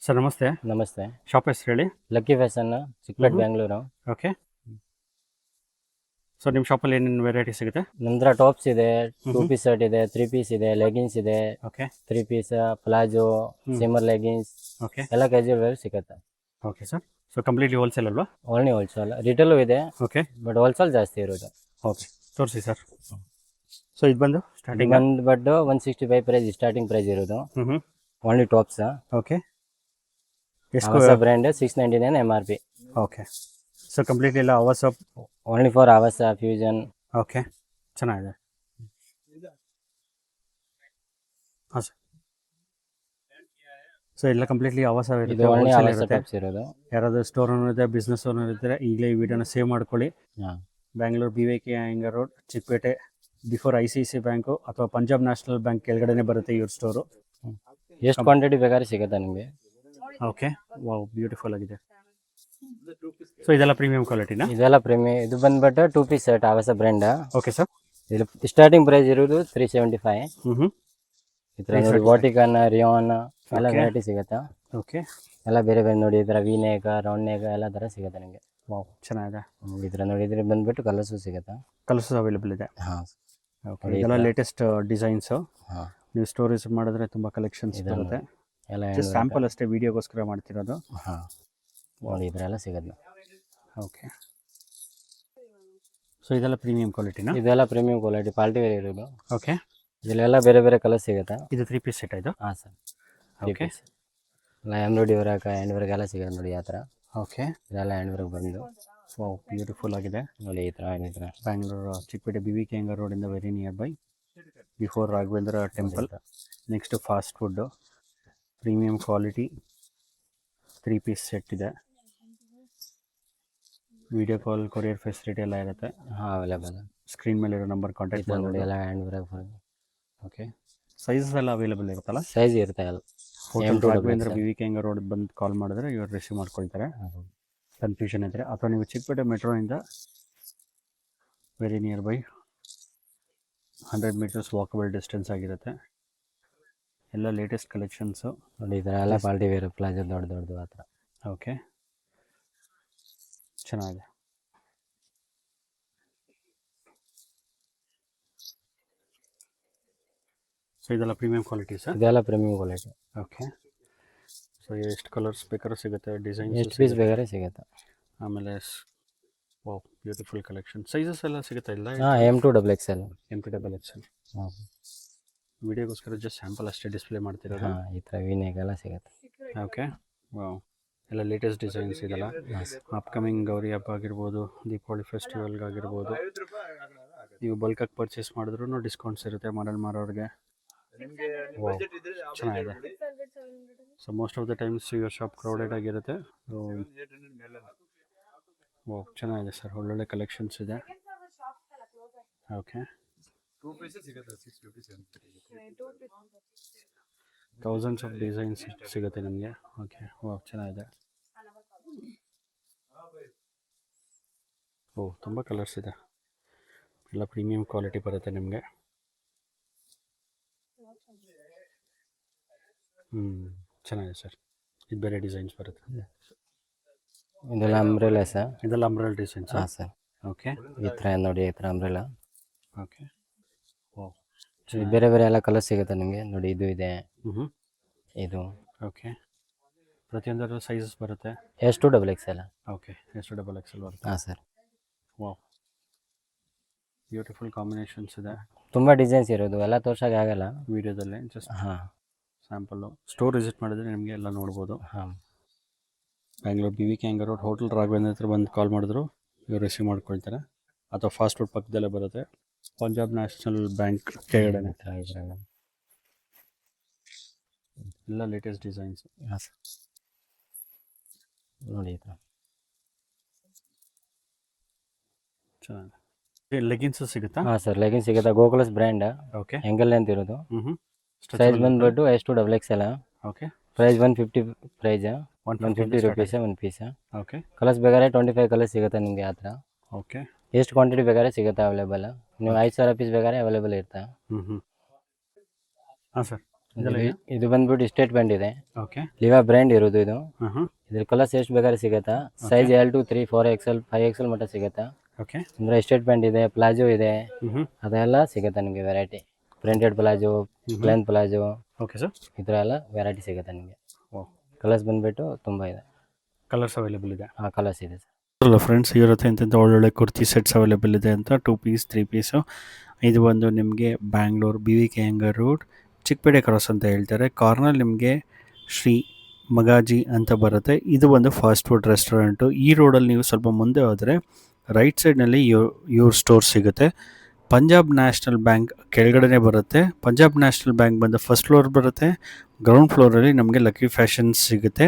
Sir ನಮಸ್ತೆ. ನಮಸ್ತೆ. Shop ಹೆಸರು ಹೇಳಿ. Lucky fashion, Chickpet, Bengaluru. Okay. So ನಿಮ್ಮ ಶಾಪಲ್ಲಿ ಏನೇನು ವೆರೈಟಿ ಸಿಗುತ್ತೆ? ನಂತರ ಟಾಪ್ಸ್ ಇದೆ, 2 ಪೀಸ್ ಶರ್ಟ್ ಇದೆ, 3 ಪೀಸ್ ಇದೆ, ಲೆಗಿನ್ಸ್ ಇದೆ, okay 3 piece, palazzo, shimmer leggings, okay ಎಲ್ಲ ಕ್ಯಾಜುವಲ್ ವೇರ್ ಸಿಗುತ್ತೆ. Okay sir. So completely wholesale ಅಲ್ವಾ? Only wholesale. ರಿಟೇಲು ಇದೆ, ಓಕೆ ಬಟ್ ಹೋಲ್ಸೇಲ್ ಜಾಸ್ತಿ ಇರೋದು. ಓಕೆ ತೋರಿಸಿ ಸರ್. ಸೊ ಇದು ಬಂದು ಸ್ಟಾರ್ಟಿಂಗ್ ಬಂದ್ಬಿಟ್ಟು 165 ಪ್ರೈಸ್ ಸ್ಟಾರ್ಟಿಂಗ್ ಪ್ರೈಸ್ ಇರೋದು. Only tops. ಓಕೆ ಹೊಸ brand 699 MRP. Okay. So completely ಎಲ್ಲ ours only for ours fusion. Okay ಚೆನ್ನಾಗಿದೆ. ಹಾಂ ಸರ್. ಸೊ ಎಲ್ಲ ಕಂಪ್ಲೀಟ್ಲಿ ಅವರ್ಸ್ ಇದು ಓನ್ಲಿ ಅವರ್ಸ್ ಟಾಪ್ಸ್ ಇರೋದು. ಯಾರಾದರೂ ಸ್ಟೋರ್ ಓನರ್ ಇದೆ, ಬಿಸ್ನೆಸ್ ಓನರ್ ಇದ್ದರೆ ಈಗಲೇ ಈ ವಿಡಿಯೋನ ಸೇವ್ ಮಾಡ್ಕೊಳ್ಳಿ. Bangalore BVK Iyengar road, Chickpet, before ICIC bank ಅಥವಾ ಪಂಜಾಬ್ ನ್ಯಾಷನಲ್ ಬ್ಯಾಂಕ್ ಕೆಳಗಡೆನೆ ಬರುತ್ತೆ ಇವ್ರ ಸ್ಟೋರು. ಎಷ್ಟು ಕ್ವಾಂಟಿಟಿ ಬೇಕಾದ್ರೆ ಸಿಗುತ್ತೆ ನಿಮಗೆ. ಓಕೆ ವಾವ್ ಬ್ಯೂಟಿಫುಲ್ ಆಗಿದೆ. ಸೊ ಇದೆಲ್ಲ ಪ್ರೀಮಿಯಂ ಕ್ವಾಲಿಟಿನಾ? ಇದೆಲ್ಲ ಪ್ರೀಮಿಯಂ. ಇದು ಬಂದ್ಬಿಟ್ಟು 2 ಪೀಸ್ ಶರ್ಟ್ ಅವಸ ಬ್ರ್ಯಾಂಡ್. Okay sir. ಇದು ಸ್ಟಾರ್ಟಿಂಗ್ ಪ್ರೈಸ್ ಇರೋದು 375. ಇದ್ರ ನೋಡಿ ವಾಟಿಕನ್, ರಿಯಾನ್ ಎಲ್ಲ ವೆರೈಟಿ ಸಿಗುತ್ತೆ. ಓಕೆ ಎಲ್ಲ ಬೇರೆ ಬೇರೆ ನೋಡಿ, ಈ ಥರ ವಿ-ನೆಕ್, ರೌಂಡ್ ನೆಕ್ ಎಲ್ಲ ಥರ ಸಿಗುತ್ತೆ ನಿಮಗೆ. ವಾವ್ ಚೆನ್ನಾಗಿದೆ. ಇದ್ರ ನೋಡಿ, ಇದ್ರ ಬಂದ್ಬಿಟ್ಟು ಕಲರ್ಸು ಸಿಗುತ್ತೆ. ಕಲರ್ಸ್ ಅವೈಲೇಬಲ್ ಇದೆ. ಹಾಂ ಓಕೆ. ಇದೆಲ್ಲ ಲೇಟೆಸ್ಟ್ ಡಿಸೈನ್ಸು. ಹಾಂ, ನೀವು ಸ್ಟೋರೇಜ್ ಮಾಡಿದ್ರೆ ತುಂಬ ಕಲೆಕ್ಷನ್ಸ್ ಬರುತ್ತೆ. ಎಲ್ಲ ಸ್ಯಾಂಪಲ್ ಅಷ್ಟೇ, ವಿಡಿಯೋಗೋಸ್ಕರ ಮಾಡ್ತಿರೋದು. ಹಾಂ ನೋಡಿ, ಇದರೆಲ್ಲ ಸಿಗುತ್ತೆ. ಓಕೆ. ಸೊ ಇದೆಲ್ಲ ಪ್ರೀಮಿಯಂ ಕ್ವಾಲಿಟಿನಾ? ಇದೆಲ್ಲ ಪ್ರೀಮಿಯಂ ಕ್ವಾಲಿಟಿ ಪಾರ್ಟಿ ವೇರ್ ಇರೋದು. ಓಕೆ. ಇದೆಲ್ಲ ಬೇರೆ ಬೇರೆ ಕಲರ್ ಸಿಗುತ್ತೆ. ಇದು 3 ಪೀಸ್ ಸೆಟ್ ಇದು? ಹಾಂ ಸರ್. ಓಕೆ. ಎಲ್ಲ ಎಂಬ್ರಾಯ್ಡಿ ವರ್ಕ್, ಹ್ಯಾಂಡ್ ವರ್ಕ್ ಎಲ್ಲ ಸಿಗುತ್ತೆ ನೋಡಿ ಆ ಥರ. ಓಕೆ. ಇದೆಲ್ಲ ಹ್ಯಾಂಡ್ ವರ್ಕ್ ಬಂದು ವಾವ್ ಬ್ಯೂಟಿಫುಲ್ ಆಗಿದೆ ನೋಡಿ. ಈ ಥರ ಬ್ಯಾಂಗ್ಳೂರು ಚಿಕ್ಕಪೇಟೆ BVK ಅಯ್ಯಂಗಾರ್ ರೋಡಿಂದ very near by, before Raghavendra temple. Next fast food, premium quality 3 piece set ಇದೆ. ವಿಡಿಯೋ ಕಾಲ್, ಕೊರಿಯರ್ ಫೆಸಿಲಿಟಿ ಎಲ್ಲ ಇರುತ್ತೆ. ಹಾಂ, ಅವೈಲೇಬಲ್. ಸ್ಕ್ರೀನ್ ಮೇಲೆ ಇರೋ ನಂಬರ್ ಕಾಂಟ್ಯಾಕ್ಟ್ ನೋಡಿ. ಎಲ್ಲ ಹ್ಯಾಂಡ್ ವರ್ಕ್. ಓಕೆ. ಸೈಜಸ್ ಎಲ್ಲ ಅವೈಲೇಬಲ್ ಇರುತ್ತಲ್ಲ? ಸೈಜ್ ಇರುತ್ತೆ ಎಲ್ಲ. Hotel Raghavendra BVK Iyengar road ಬಂದು ಕಾಲ್ ಮಾಡಿದ್ರೆ ಇವ್ರು ರಿಸೀವ್ ಮಾಡ್ಕೊಳ್ತಾರೆ. ಕನ್ಫ್ಯೂಷನ್ ಇದ್ದರೆ, ಅಥವಾ ನೀವು ಚಿಕ್ಕಪೇಟೆ ಮೆಟ್ರೋಯಿಂದ very near by 100 metres walkable distance ಆಗಿರುತ್ತೆ. ಎಲ್ಲ ಲೇಟೆಸ್ಟ್ ಕಲೆಕ್ಷನ್ಸು ನೋಡಿ. ಈ ಥರ ಎಲ್ಲ ಪಾರ್ಟಿ ವೇರ್, ಪ್ಲಾಜೋ ದೊಡ್ಡ ದೊಡ್ಡದು ಆ ಥರ. ಓಕೆ ಚೆನ್ನಾಗಿದೆ. ಸೊ ಇದೆಲ್ಲ ಪ್ರೀಮಿಯಂ ಕ್ವಾಲಿಟಿ ಸರ್? ಇದೆಲ್ಲ ಪ್ರೀಮಿಯಂ ಕ್ವಾಲಿಟಿ. ಓಕೆ. ಸೊ ಎಷ್ಟು ಕಲರ್ಸ್ ಬೇಕಾದ್ರೂ ಸಿಗುತ್ತೆ, ಡಿಸೈನ್ಸ್ ಎಷ್ಟು ಪೀಸ್ ಬೇಕಾದ್ರೆ ಸಿಗುತ್ತೆ. ಆಮೇಲೆ ವಾವ್ ಬ್ಯೂಟಿಫುಲ್ ಕಲೆಕ್ಷನ್. ಸೈಜಸ್ ಎಲ್ಲ ಸಿಗುತ್ತೆ ಇಲ್ಲ? ಹಾಂ, M2 XXL. M2 XXL. ಹಾಂ, ವಿಡಿಯೋಗೋಸ್ಕರ ಜಸ್ಟ್ ಸ್ಯಾಂಪಲ್ ಅಷ್ಟೇ ಡಿಸ್ಪ್ಲೇ ಮಾಡ್ತಿರೋದು. ಹಾಂ, ಈ ಥರ ವಿ-ನೆಕ್ ಎಲ್ಲ ಸಿಗುತ್ತೆ. ಓಕೆ. ವಾವ್ ಎಲ್ಲ ಲೇಟೆಸ್ಟ್ ಡಿಸೈನ್ಸ್ ಇದೆಲ್ಲ. ಅಪ್ಕಮಿಂಗ್ ಗೌರಿ ಹಬ್ಬ ಆಗಿರ್ಬೋದು, ದೀಪಾವಳಿ ಫೆಸ್ಟಿವಲ್ಗಾಗಿರ್ಬೋದು, ನೀವು ಬಲ್ಕಾಗಿ ಪರ್ಚೇಸ್ ಮಾಡಿದ್ರೂ ಡಿಸ್ಕೌಂಟ್ಸ್ ಇರುತ್ತೆ ಮಾರೋರಿಗೆ. ವಾವ್ ಚೆನ್ನಾಗಿದೆ. So most of the times your shop crowded ಆಗಿರುತ್ತೆ. ವಾವ್ ಚೆನ್ನಾಗಿದೆ ಸರ್, ಒಳ್ಳೊಳ್ಳೆ ಕಲೆಕ್ಷನ್ಸ್ ಇದೆ. ಓಕೆ. ಥೌಸಂಡ್ಸ್ ಆಫ್ ಡಿಸೈನ್ಸ್ ಸಿಗುತ್ತೆ ನಿಮಗೆ. ಓಕೆ. ವಾವ್ ಚೆನ್ನಾಗಿದೆ. ಓ ತುಂಬ ಕಲರ್ಸ್ ಇದೆ. ಎಲ್ಲ ಪ್ರೀಮಿಯಂ ಕ್ವಾಲಿಟಿ ಬರುತ್ತೆ ನಿಮಗೆ. ಚೆನ್ನಾಗಿದೆ ಸರ್. ಇದು ಬೇರೆ ಡಿಸೈನ್ಸ್ ಬರುತ್ತೆ. ಇದೆಲ್ಲ ಅಂಬ್ರೆಲಾ ಸರ್. ಇದೆಲ್ಲ ಅಂಬ್ರೆಲಾ ಡಿಸೈನ್ಸ್? ಹಾಂ ಸರ್. ಓಕೆ. ಈ ಥರ ನೋಡಿ, ಈ ಥರ ಅಂಬ್ರೆಲಾ. ಓಕೆ. ಓ ಬೇರೆ ಬೇರೆ ಎಲ್ಲ ಕಲರ್ ಸಿಗುತ್ತೆ ನಿಮಗೆ ನೋಡಿ. ಇದು ಇದೆ, ಇದು. ಓಕೆ. ಪ್ರತಿಯೊಂದರ ಸೈಜಸ್ ಬರುತ್ತೆ? S2 XXL. Okay. S2 XXL ಬರುತ್ತೆ. ಹಾಂ ಸರ್. ವಾವ್ ಬ್ಯೂಟಿಫುಲ್ ಕಾಂಬಿನೇಷನ್ಸ್ ಇದೆ. ತುಂಬ ಡಿಸೈನ್ಸ್ ಇರೋದು, ಎಲ್ಲ ತೋರ್ಸೋಕೆ ಆಗಲ್ಲ ವಿಡಿಯೋದಲ್ಲೇ. ಜಸ್ಟ್ ಹಾಂ, ಸ್ಯಾಂಪಲ್ಲು. ಸ್ಟೋರ್ ವಿಸಿಟ್ ಮಾಡಿದ್ರೆ ನಿಮಗೆ ಎಲ್ಲ ನೋಡ್ಬೋದು. ಹಾಂ. Bangalore BVK Iyengar road, hotel Raghavendra ಹತ್ರ ಬಂದು ಕಾಲ್ ಮಾಡಿದ್ರು ಇವ್ರು ರಿಸೀವ್ ಮಾಡ್ಕೊಳ್ತಾರೆ. ಅಥವಾ ಫಾಸ್ಟ್ ಫುಡ್ ಪಕ್ಕದಲ್ಲೇ ಬರುತ್ತೆ, ಪಂಜಾಬ್ ನ್ಯಾಷನಲ್ ಬ್ಯಾಂಕ್ ಕೆಳಗಡೆ. ಎಲ್ಲ ಲೇಟೆಸ್ಟ್ ಡಿಸೈನ್ಸ್. ಹಾಂ ಸರ್. ನೋಡಿ ಈ ಥರ ಚೆನ್ನಾಗಿದೆ. ಲೆಗಿನ್ಸು ಸಿಗುತ್ತಾ? ಹಾಂ ಸರ್, ಲೆಗಿನ್ಸ್ ಸಿಗುತ್ತೆ. ಗೋಕುಲಸ್ ಬ್ರ್ಯಾಂಡ್. ಓಕೆ. ಎಂಗಲ್ ಅಂತ ಇರೋದು. ಸೈಜ್ ಬಂದ್ಬಿಟ್ಟು S2 XXL. Okay. Price 150. Price 150 rupees ಒಂದು ಪೀಸ್. ಓಕೆ. ಕಲರ್ಸ್ ಬೇಕಾದ್ರೆ 25 ಕಲರ್ಸ್ ಸಿಗುತ್ತೆ ನಿಮಗೆ ಆ ಥರ. ಓಕೆ. ಎಷ್ಟು ಕ್ವಾಂಟಿಟಿ ಬೇಕಾದ್ರೆ ಸಿಗುತ್ತೆ ಅವೈಲೇಬಲ್. ನೀವು 5000 ಪೀಸ್ ಬೇಕಾದ್ರೆ ಅವೈಲೇಬಲ್ ಇರುತ್ತೆ. ಹಾಂ ಸರ್. ಇದು ಬಂದ್ಬಿಟ್ಟು ಸ್ಟೇಟ್ ಬ್ಯಾಂಡ್ ಇದೆ, ಓಕೆ. ಲಿವಾ ಬ್ರ್ಯಾಂಡ್ ಇರೋದು ಇದು. ಹಾಂ. ಇದ್ರ ಕಲರ್ಸ್ ಎಷ್ಟು ಬೇಕಾದ್ರೆ ಸಿಗುತ್ತಾ, ಸೈಜ್ L2 3 4XL 5XL ಮಟ್ಟ ಸಿಗುತ್ತಾ. ಓಕೆ. ಅಂದ್ರೆ ಸ್ಟೇಟ್ ಬ್ಯಾಂಡ್ ಇದೆ, ಪ್ಲಾಜೋ ಇದೆ, ಹ್ಞೂ. ಅದೆಲ್ಲ ಸಿಗುತ್ತೆ ನಿಮಗೆ variety. Printed palazzo, plain palazzo, okay sir. ಈ ಥರ ಎಲ್ಲ ವೆರೈಟಿ ಸಿಗುತ್ತೆ ನಿಮಗೆ. ಓ, ಕಲರ್ಸ್ ಬಂದ್ಬಿಟ್ಟು ತುಂಬ ಇದೆ. ಕಲರ್ಸ್ ಅವೈಲೇಬಲ್ ಇದೆ. ಹಾಂ, ಕಲರ್ಸ್ ಇದೆ ಸರ್. ಅಲ್ಲ ಫ್ರೆಂಡ್ಸ್, ಇವ್ರ ಹತ್ರ ಇಂಥ ಒಳ್ಳೊಳ್ಳೆ ಕುರ್ತಿ ಸೆಟ್ಸ್ ಅವೈಲೇಬಲ್ ಇದೆ ಅಂತ. 2 ಪೀಸ್ 3 ಪೀಸು. ಇದು ಒಂದು ನಿಮಗೆ Bangalore BVK Iyengar road, Chickpet cross ಅಂತ ಹೇಳ್ತಾರೆ. ಕಾರ್ನರ್ ನಿಮಗೆ ಶ್ರೀ ಮಗಾಜಿ ಅಂತ ಬರುತ್ತೆ. ಇದು ಒಂದು ಫಾಸ್ಟ್ ಫುಡ್ ರೆಸ್ಟೋರೆಂಟು. ಈ ರೋಡಲ್ಲಿ ನೀವು ಸ್ವಲ್ಪ ಮುಂದೆ ಹೋದರೆ ರೈಟ್ ಸೈಡ್ನಲ್ಲಿ ಇವ್ರ ಸ್ಟೋರ್ ಸಿಗುತ್ತೆ. ಪಂಜಾಬ್ ನ್ಯಾಷನಲ್ ಬ್ಯಾಂಕ್ ಕೆಳಗಡೆನೇ ಬರುತ್ತೆ. ಪಂಜಾಬ್ ನ್ಯಾಷನಲ್ ಬ್ಯಾಂಕ್ ಬಂದು ಫಸ್ಟ್ ಫ್ಲೋರ್ ಬರುತ್ತೆ. ಗ್ರೌಂಡ್ ಫ್ಲೋರಲ್ಲಿ ನಮಗೆ ಲಕ್ಕಿ ಫ್ಯಾಷನ್ಸ್ ಸಿಗುತ್ತೆ.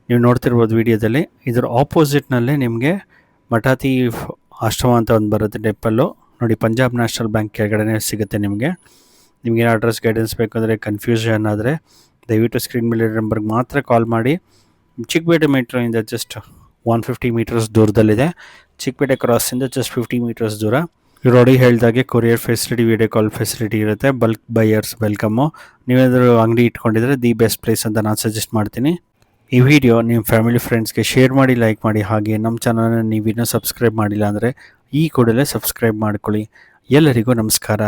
ನೀವು ನೋಡ್ತಿರ್ಬೋದು ವಿಡಿಯೋದಲ್ಲಿ. ಇದರ ಆಪೋಸಿಟ್ನಲ್ಲೇ ನಿಮಗೆ ಮಠಾತಿ ಆಶ್ರಮ ಅಂತ ಒಂದು ಬರುತ್ತೆ ಟೆಂಪಲ್ಲು. ನೋಡಿ, ಪಂಜಾಬ್ ನ್ಯಾಷನಲ್ ಬ್ಯಾಂಕ್ ಕೆಳಗಡೆ ಸಿಗುತ್ತೆ ನಿಮಗೆ. ನಿಮಗೇನು ಅಡ್ರೆಸ್ ಗೈಡೆನ್ಸ್ ಬೇಕಂದರೆ, ಕನ್ಫ್ಯೂಷನ್ ಆದರೆ ದಯವಿಟ್ಟು ಸ್ಕ್ರೀನ್ ಮೇಲೆ ನಂಬರ್ಗೆ ಮಾತ್ರ ಕಾಲ್ ಮಾಡಿ. ಚಿಕ್ಕಪೇಟೆ ಮೆಟ್ರೋಯಿಂದ ಜಸ್ಟ್ 150 ಮೀಟರ್ಸ್ ದೂರದಲ್ಲಿದೆ. ಚಿಕ್ಕಪೇಟೆ ಕ್ರಾಸಿಂದ ಜಸ್ಟ್ 50 ಮೀಟರ್ಸ್ ದೂರ. ಇವ್ರು ನೋಡಿ ಹೇಳಿದಾಗೆ courier facility, video call facility ಇರುತ್ತೆ. Bulk buyers welcome. ನೀವೇನಾದರೂ ಅಂಗಡಿ ಇಟ್ಕೊಂಡಿದ್ರೆ ದಿ ಬೆಸ್ಟ್ ಪ್ಲೇಸ್ ಅಂತ ನಾನು ಸಜೆಸ್ಟ್ ಮಾಡ್ತೀನಿ. ಈ ವಿಡಿಯೋ ನಿಮ್ಮ ಫ್ಯಾಮಿಲಿ ಫ್ರೆಂಡ್ಸ್ಗೆ ಶೇರ್ ಮಾಡಿ, ಲೈಕ್ ಮಾಡಿ. ಹಾಗೆ ನಮ್ಮ ಚಾನಲ್ನ ನೀವಿನ್ನೂ ಸಬ್ಸ್ಕ್ರೈಬ್ ಮಾಡಿಲ್ಲ ಅಂದರೆ ಈ ಕೂಡಲೇ ಸಬ್ಸ್ಕ್ರೈಬ್ ಮಾಡ್ಕೊಳ್ಳಿ. ಎಲ್ಲರಿಗೂ ನಮಸ್ಕಾರ.